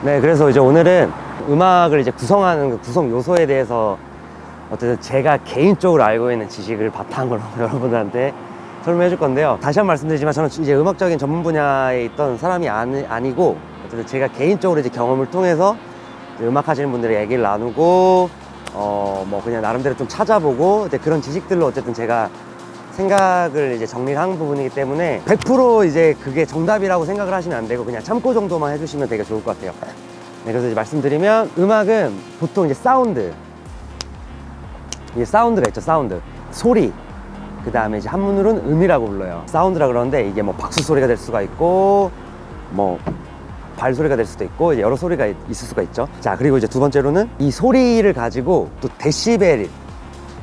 네, 그래서 이제 오늘은 음악을 이제 구성하는 그 구성 요소에 대해서 어쨌든 제가 개인적으로 알고 있는 지식을 바탕으로 여러분들한테 설명해 줄 건데요. 다시 한 번 말씀드리지만 저는 이제 음악적인 전문 분야에 있던 사람이 아니고 어쨌든 제가 개인적으로 이제 경험을 통해서 이제 음악 하시는 분들의 얘기를 나누고 뭐 그냥 나름대로 좀 찾아보고 이제 그런 지식들로 어쨌든 제가 생각을 이제 정리를 한 부분이기 때문에 100% 이제 그게 정답이라고 생각을 하시면 안 되고 그냥 참고 정도만 해주시면 되게 좋을 것 같아요. 네, 그래서 이제 말씀드리면 음악은 보통 이제 사운드, 이게 사운드가 있죠. 사운드, 소리, 그 다음에 이제 한문으로는 음이라고 불러요. 사운드라 그러는데 이게 뭐 박수 소리가 될 수가 있고 뭐 발소리가 될 수도 있고 여러 소리가 있을 수가 있죠. 자, 그리고 이제 두 번째로는 이 소리를 가지고 또 데시벨,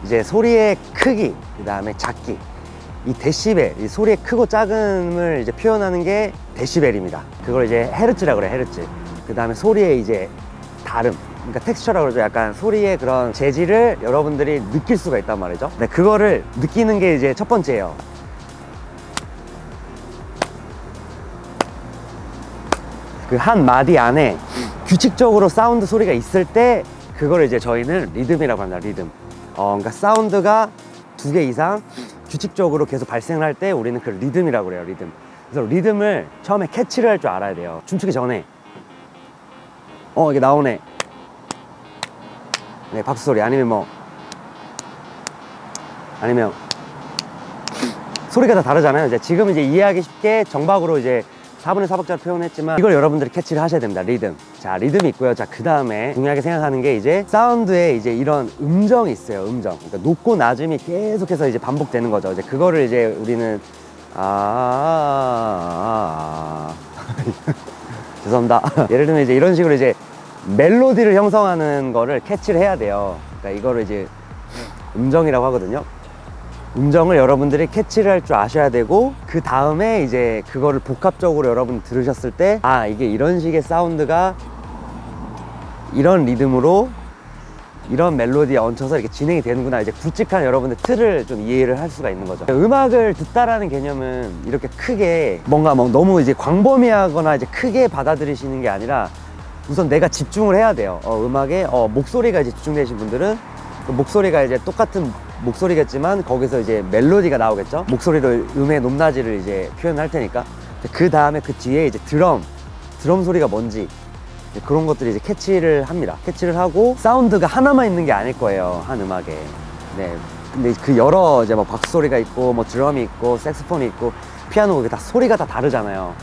이제 소리의 크기, 그 다음에 작기, 이 데시벨, 이 소리의 크고 작음을 이제 표현하는 게 데시벨입니다. 그걸 이제 헤르츠라고 그래요. 헤르츠. 그 다음에 소리의 이제 다름, 그러니까 텍스처라고 그러죠. 약간 소리의 그런 재질을 여러분들이 느낄 수가 있단 말이죠. 네, 그거를 느끼는 게 이제 첫 번째예요. 그 한 마디 안에 규칙적으로 사운드 소리가 있을 때 그걸 이제 저희는 리듬이라고 합니다. 리듬. 그러니까 사운드가 2개 이상 규칙적으로 계속 발생을 할 때 우리는 그 리듬이라고 그래요. 리듬. 그래서 리듬을 처음에 캐치를 할 줄 알아야 돼요. 춤추기 전에 이게 나오네. 네, 박수 소리. 아니면 소리가 다 다르잖아요. 이제 지금 이제 이해하기 쉽게 정박으로 이제 4분의 4박자로 표현했지만 이걸 여러분들이 캐치를 하셔야 됩니다. 리듬. 자, 리듬이 있고요. 자, 그 다음에 중요하게 생각하는 게 이제 사운드에 이제 이런 음정이 있어요. 음정. 그러니까 높고 낮음이 계속해서 이제 반복되는 거죠. 이제 그거를 이제 우리는 죄송합니다. 예를 들면 이제 이런 식으로 이제 멜로디를 형성하는 거를 캐치를 해야 돼요. 그러니까 이거를 이제 음정이라고 하거든요. 음정을 여러분들이 캐치를 할 줄 아셔야 되고 그 다음에 이제 그거를 복합적으로 여러분 들으셨을 때 이게 이런 식의 사운드가 이런 리듬으로 이런 멜로디에 얹혀서 이렇게 진행이 되는구나, 이제 굵직한 여러분들 틀을 좀 이해를 할 수가 있는 거죠. 음악을 듣다라는 개념은 이렇게 크게 뭔가 너무 이제 광범위하거나 이제 크게 받아들이시는 게 아니라 우선 내가 집중을 해야 돼요. 음악에 목소리가 이제 집중되신 분들은 그 목소리가 이제 똑같은 목소리겠지만 거기서 이제 멜로디가 나오겠죠. 목소리를 음의 높낮이를 이제 표현할 테니까 그 다음에 그 뒤에 이제 드럼 소리가 뭔지 그런 것들이 이제 캐치를 합니다. 캐치를 하고 사운드가 하나만 있는 게 아닐 거예요, 한 음악에. 네. 근데 그 여러 이제 뭐 박수 소리가 있고 뭐 드럼이 있고 색소폰이 있고 피아노, 그게 다 소리가 다 다르잖아요.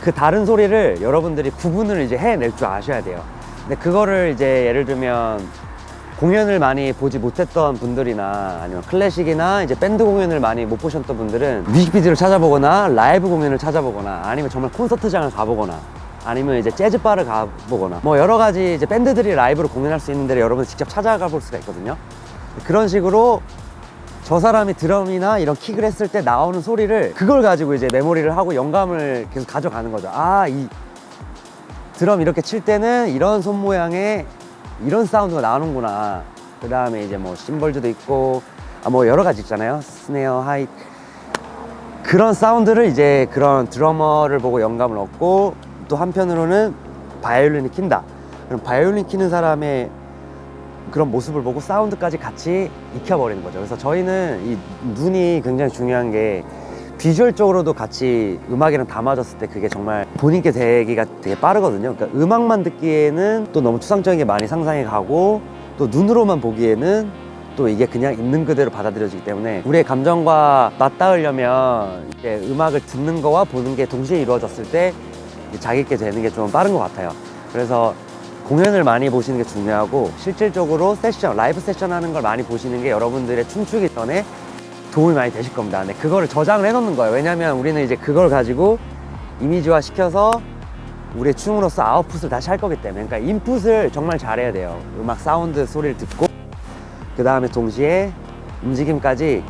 그 다른 소리를 여러분들이 구분을 이제 해낼 줄 아셔야 돼요. 근데 그거를 이제 예를 들면 공연을 많이 보지 못했던 분들이나 아니면 클래식이나 이제 밴드 공연을 많이 못 보셨던 분들은 뮤직비디오를 찾아보거나 라이브 공연을 찾아보거나 아니면 정말 콘서트장을 가보거나 아니면 이제 재즈바를 가보거나 뭐 여러 가지 이제 밴드들이 라이브로 공연할 수 있는 데를 여러분 직접 찾아가 볼 수가 있거든요. 그런 식으로 저 사람이 드럼이나 이런 킥을 했을 때 나오는 소리를 그걸 가지고 이제 메모리를 하고 영감을 계속 가져가는 거죠. 이 드럼 이렇게 칠 때는 이런 손 모양의 이런 사운드가 나오는구나. 그 다음에 이제 뭐 심벌즈도 있고 뭐 여러 가지 있잖아요. 스네어, 하이, 그런 사운드를 이제 그런 드러머를 보고 영감을 얻고 또 한편으로는 바이올린을 킨다. 그럼 바이올린 키는 사람의 그런 모습을 보고 사운드까지 같이 익혀버리는 거죠. 그래서 저희는 이 눈이 굉장히 중요한 게 비주얼적으로도 같이 음악이랑 담아졌을 때 그게 정말 본인께 되기가 되게 빠르거든요. 그러니까 음악만 듣기에는 또 너무 추상적인 게 많이 상상이 가고 또 눈으로만 보기에는 또 이게 그냥 있는 그대로 받아들여지기 때문에 우리의 감정과 맞닿으려면 이제 음악을 듣는 거와 보는 게 동시에 이루어졌을 때 자기 있게 되는 게 좀 빠른 것 같아요. 그래서 공연을 많이 보시는 게 중요하고 실질적으로 세션, 라이브 세션 하는 걸 많이 보시는 게 여러분들의 춤추기 전에 도움이 많이 되실 겁니다. 근데 그거를 저장을 해 놓는 거예요. 왜냐면 우리는 이제 그걸 가지고 이미지화 시켜서 우리의 춤으로서 아웃풋을 다시 할 거기 때문에. 그러니까 인풋을 정말 잘해야 돼요. 음악 사운드 소리를 듣고 그 다음에 동시에 움직임까지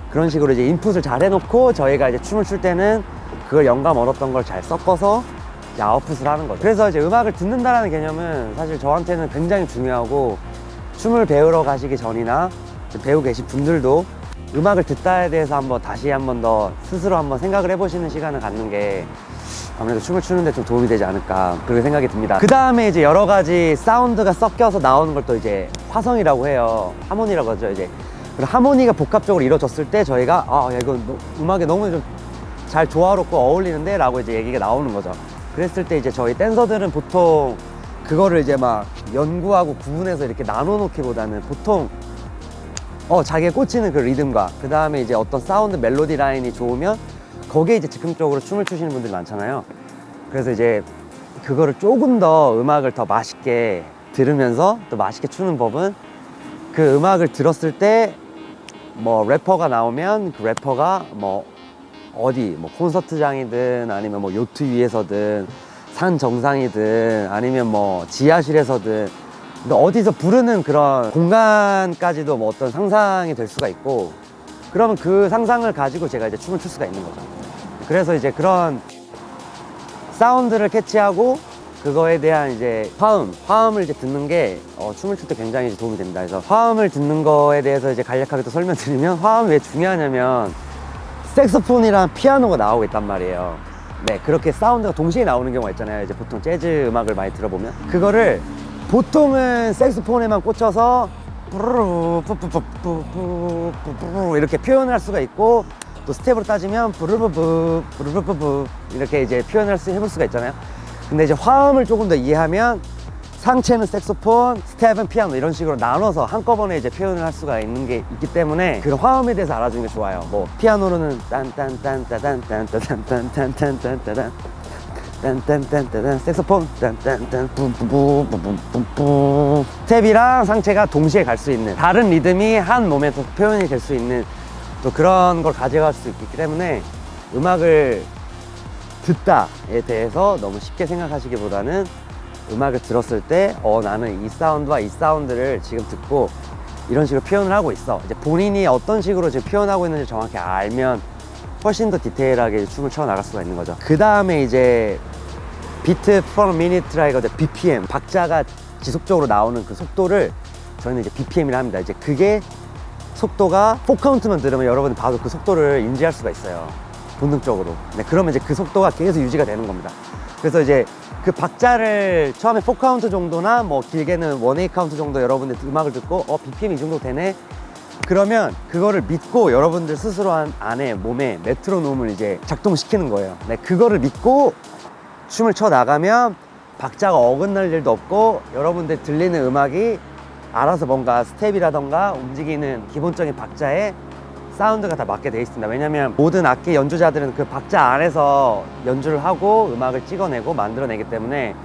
그런 식으로 이제 인풋을 잘 해놓고 저희가 이제 춤을 출 때는 그걸 영감 얻었던 걸 잘 섞어서 이제 아웃풋을 하는 거죠. 그래서 이제 음악을 듣는다라는 개념은 사실 저한테는 굉장히 중요하고 춤을 배우러 가시기 전이나 배우고 계신 분들도 음악을 듣다에 대해서 다시 한번 더 스스로 한번 생각을 해보시는 시간을 갖는 게 아무래도 춤을 추는데 좀 도움이 되지 않을까 그렇게 생각이 듭니다. 그 다음에 이제 여러 가지 사운드가 섞여서 나오는 걸 또 이제 화성이라고 해요. 하모니라고 하죠. 이제 하모니가 복합적으로 이루어졌을 때 저희가 야, 이거 음악에 너무 좀 잘 조화롭고 어울리는데 라고 이제 얘기가 나오는 거죠. 그랬을 때 이제 저희 댄서들은 보통 그거를 이제 막 연구하고 구분해서 이렇게 나눠 놓기보다는 보통 자기가 꽂히는 그 리듬과 그 다음에 이제 어떤 사운드 멜로디 라인이 좋으면 거기에 이제 즉흥적으로 춤을 추시는 분들이 많잖아요. 그래서 이제 그거를 조금 더 음악을 더 맛있게 들으면서 또 맛있게 추는 법은 그 음악을 들었을 때 뭐 래퍼가 나오면 그 래퍼가 뭐 어디 뭐 콘서트장이든 아니면 뭐 요트 위에서든 산 정상이든 아니면 뭐 지하실에서든 근데 어디서 부르는 그런 공간까지도 뭐 어떤 상상이 될 수가 있고 그러면 그 상상을 가지고 제가 이제 춤을 출 수가 있는 거죠. 그래서 이제 그런 사운드를 캐치하고 그거에 대한 이제 화음을 이제 듣는 게 춤을 출 때 굉장히 이제 도움이 됩니다. 그래서 화음을 듣는 거에 대해서 이제 간략하게 또 설명드리면 화음이 왜 중요하냐면 색소폰이랑 피아노가 나오고 있단 말이에요. 네, 그렇게 사운드가 동시에 나오는 경우가 있잖아요. 이제 보통 재즈 음악을 많이 들어보면 그거를 보통은 색소폰에만 꽂혀서 이렇게 표현을 할 수가 있고 또 스텝으로 따지면 부르부부 이렇게 이제 표현을 해볼 수가 있잖아요. 근데 이제 화음을 조금 더 이해하면 상체는 색소폰, 스텝은 피아노 이런 식으로 나눠서 한꺼번에 이제 표현을 할 수가 있는 게 있기 때문에 그런 화음에 대해서 알아주는 게 좋아요. 뭐 피아노로는 딴딴딴따단딴딴딴딴딴딴딴 딴딴딴딴 색소폰 딴딴딴 뿜뿜뿜뿜뿜뿜 스텝이랑 상체가 동시에 갈 수 있는 다른 리듬이 한 몸에서 표현이 될 수 있는 또 그런 걸 가져갈 수 있기 때문에 음악을 듣다에 대해서 너무 쉽게 생각하시기보다는 음악을 들었을 때 나는 이 사운드와 이 사운드를 지금 듣고 이런 식으로 표현을 하고 있어. 이제 본인이 어떤 식으로 지금 표현하고 있는지 정확히 알면 훨씬 더 디테일하게 춤을 춰 나갈 수가 있는 거죠. 그 다음에 이제 비트 per minute라 이거죠. BPM 박자가 지속적으로 나오는 그 속도를 저희는 이제 BPM이라 합니다. 이제 그게 속도가 4카운트만 들으면 여러분이 봐도 그 속도를 인지할 수가 있어요. 본능적으로. 네, 그러면 이제 그 속도가 계속 유지가 되는 겁니다. 그래서 이제 그 박자를 처음에 4카운트 정도나 뭐 길게는 1-8카운트 정도 여러분들 음악을 듣고 BPM 이 정도 되네? 그러면 그거를 믿고 여러분들 스스로 안에 몸에 메트로놈을 이제 작동시키는 거예요. 네, 그거를 믿고 춤을 춰 나가면 박자가 어긋날 일도 없고 여러분들 들리는 음악이 알아서 뭔가 스텝이라던가 움직이는 기본적인 박자에 사운드가 다 맞게 돼 있습니다. 왜냐면 모든 악기 연주자들은 그 박자 안에서 연주를 하고 음악을 찍어내고 만들어내기 때문에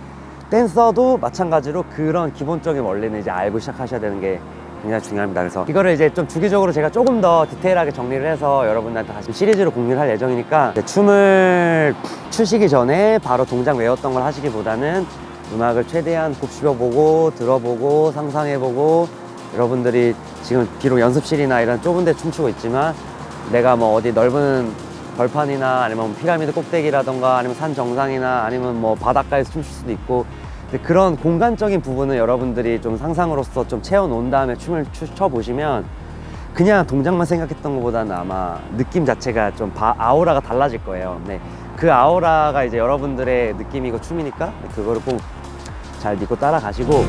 댄서도 마찬가지로 그런 기본적인 원리는 이제 알고 시작하셔야 되는 게 굉장히 중요합니다. 그래서 이거를 이제 좀 주기적으로 제가 조금 더 디테일하게 정리를 해서 여러분들한테 다시 시리즈로 공유를 할 예정이니까 춤을 추시기 전에 바로 동작 외웠던 걸 하시기보다는 음악을 최대한 곱씹어보고 들어보고 상상해보고 여러분들이 지금 비록 연습실이나 이런 좁은 데 춤추고 있지만 내가 뭐 어디 넓은 벌판이나 아니면 피라미드 꼭대기라던가 아니면 산 정상이나 아니면 뭐 바닷가에서 춤출 수도 있고 그런 공간적인 부분을 여러분들이 좀 상상으로서 좀 채워놓은 다음에 춤을 춰보시면 그냥 동작만 생각했던 것보다는 아마 느낌 자체가 좀 아우라가 달라질 거예요. 네, 그 아우라가 이제 여러분들의 느낌이고 춤이니까 그거를 꼭 잘 믿고 따라가시고